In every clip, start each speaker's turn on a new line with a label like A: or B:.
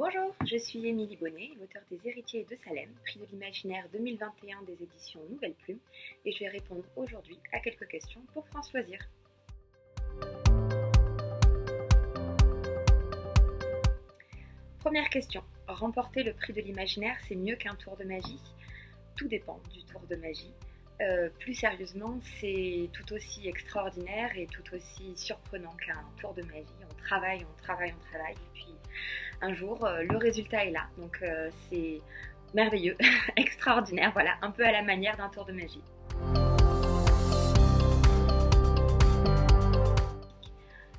A: Bonjour, je suis Émilie Bonnet, l'auteure des Héritiers de Salem, prix de l'imaginaire 2021 des éditions Nouvelle Plume, et je vais répondre aujourd'hui à quelques questions pour France Loisirs. Première question, remporter le prix de l'imaginaire, c'est mieux qu'un tour de magie? Tout dépend du tour de magie. Plus sérieusement, c'est tout aussi extraordinaire et tout aussi surprenant qu'un tour de magie. On travaille, et puis un jour, le résultat est là. Donc c'est merveilleux, extraordinaire, voilà, un peu à la manière d'un tour de magie.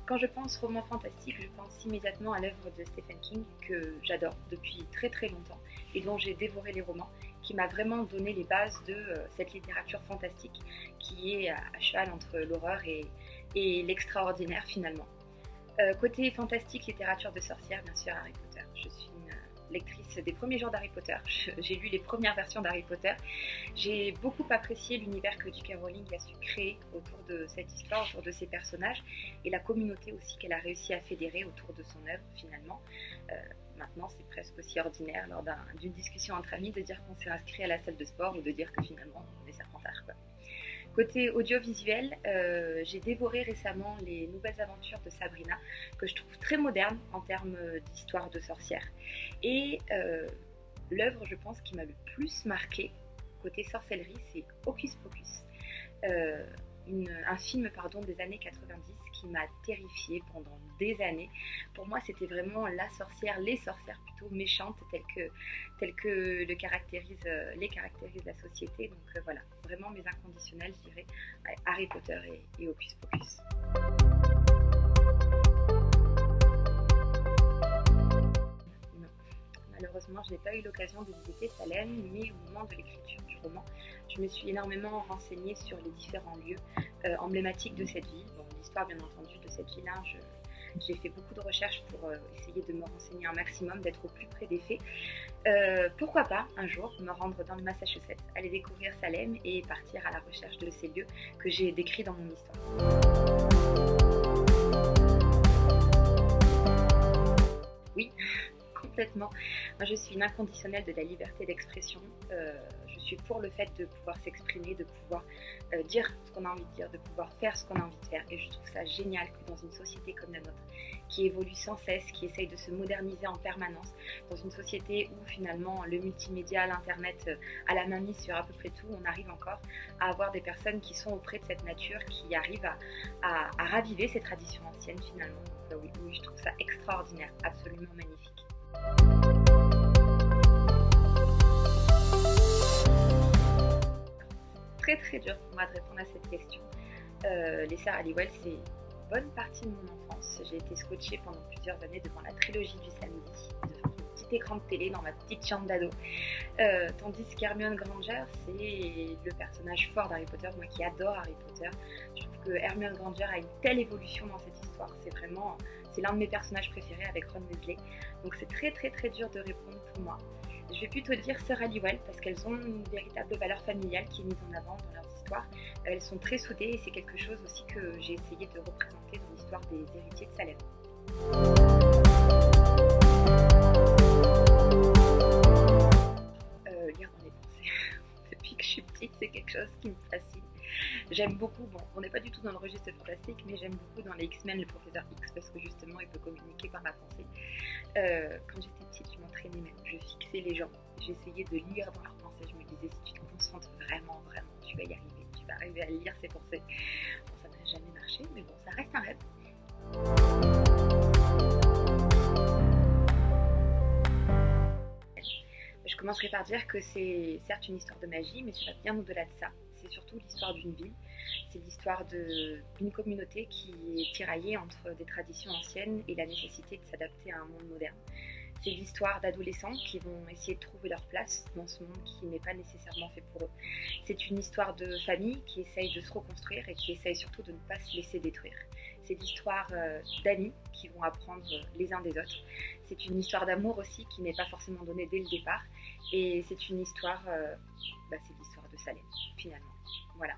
A: Quand je pense roman fantastique, je pense immédiatement à l'œuvre de Stephen King, que j'adore depuis très très longtemps et dont j'ai dévoré les romans, qui m'a vraiment donné les bases de cette littérature fantastique qui est à cheval entre l'horreur et l'extraordinaire finalement. Côté fantastique, littérature de sorcière, bien sûr Harry Potter. Je suis une lectrice des premiers jours d'Harry Potter. J'ai lu les premières versions d'Harry Potter. J'ai beaucoup apprécié l'univers que J.K. Rowling a su créer autour de cette histoire, autour de ses personnages, et la communauté aussi qu'elle a réussi à fédérer autour de son œuvre finalement. Maintenant, c'est presque aussi ordinaire lors d'une discussion entre amis de dire qu'on s'est inscrit à la salle de sport ou de dire que finalement on est Serpentard, quoi. Côté audiovisuel, j'ai dévoré récemment les nouvelles aventures de Sabrina, que je trouve très moderne en termes d'histoire de sorcière. Et l'œuvre, je pense, qui m'a le plus marqué côté sorcellerie, c'est Hocus Pocus. Un film des années 90 qui m'a terrifiée pendant des années. Pour moi, c'était vraiment la sorcière, les sorcières plutôt méchantes telles que les caractérise la société. Donc voilà, vraiment mes inconditionnels, je dirais, Harry Potter et Hocus Pocus. Non. Malheureusement, je n'ai pas eu l'occasion de visiter Salem, mais au moment de l'écriture du roman, je me suis énormément renseignée sur les différents lieux emblématiques de cette ville. Bon, l'histoire, bien entendu, de cette ville, j'ai fait beaucoup de recherches pour essayer de me renseigner un maximum, d'être au plus près des faits. Pourquoi pas, un jour, me rendre dans le Massachusetts, aller découvrir Salem et partir à la recherche de ces lieux que j'ai décrits dans mon histoire. Oui, complètement. Moi, je suis une inconditionnelle de la liberté d'expression. Je suis pour le fait de pouvoir s'exprimer, de pouvoir dire ce qu'on a envie de dire, de pouvoir faire ce qu'on a envie de faire. Et je trouve ça génial que dans une société comme la nôtre, qui évolue sans cesse, qui essaye de se moderniser en permanence, dans une société où finalement le multimédia, l'internet a la main mise sur à peu près tout, on arrive encore à avoir des personnes qui sont auprès de cette nature, qui arrivent à raviver ces traditions anciennes finalement. Donc oui, je trouve ça extraordinaire, absolument magnifique. Très très dur pour moi de répondre à cette question. Les sœurs Halliwell, c'est une bonne partie de mon enfance. J'ai été scotchée pendant plusieurs années devant la trilogie du samedi, devant mon petit écran de télé dans ma petite chambre d'ado. Tandis qu'Hermione Granger, c'est le personnage fort d'Harry Potter, moi qui adore Harry Potter. Je trouve que Hermione Granger a une telle évolution dans cette histoire. C'est l'un de mes personnages préférés avec Ron Weasley. Donc c'est très très très dur de répondre pour moi. Je vais plutôt dire sœurs Halliwell parce qu'elles ont une véritable valeur familiale qui est mise en avant dans leurs histoires. Elles sont très soudées et c'est quelque chose aussi que j'ai essayé de représenter dans l'histoire des héritiers de Salem. Lire dans les pensées. Depuis que je suis petite, c'est quelque chose qui me fascine. J'aime beaucoup, bon, on n'est pas du tout dans le registre fantastique, mais j'aime beaucoup dans les X-Men le professeur X parce que justement il peut communiquer par la pensée. Quand j'étais petite, je m'entraînais même, je fixais les gens, j'essayais de lire dans leurs pensées, je me disais si tu te concentres vraiment, tu vas y arriver, tu vas arriver à lire ses pensées. Bon, ça n'a jamais marché, mais bon, ça reste un rêve. Je commencerai par dire que c'est certes une histoire de magie, mais ça va bien au-delà de ça. C'est surtout l'histoire d'une ville, c'est l'histoire d'une communauté qui est tiraillée entre des traditions anciennes et la nécessité de s'adapter à un monde moderne. C'est l'histoire d'adolescents qui vont essayer de trouver leur place dans ce monde qui n'est pas nécessairement fait pour eux. C'est une histoire de famille qui essaye de se reconstruire et qui essaye surtout de ne pas se laisser détruire. C'est l'histoire d'amis qui vont apprendre les uns des autres. C'est une histoire d'amour aussi qui n'est pas forcément donnée dès le départ. Et c'est une histoire, c'est l'histoire de Salem finalement. Voilà.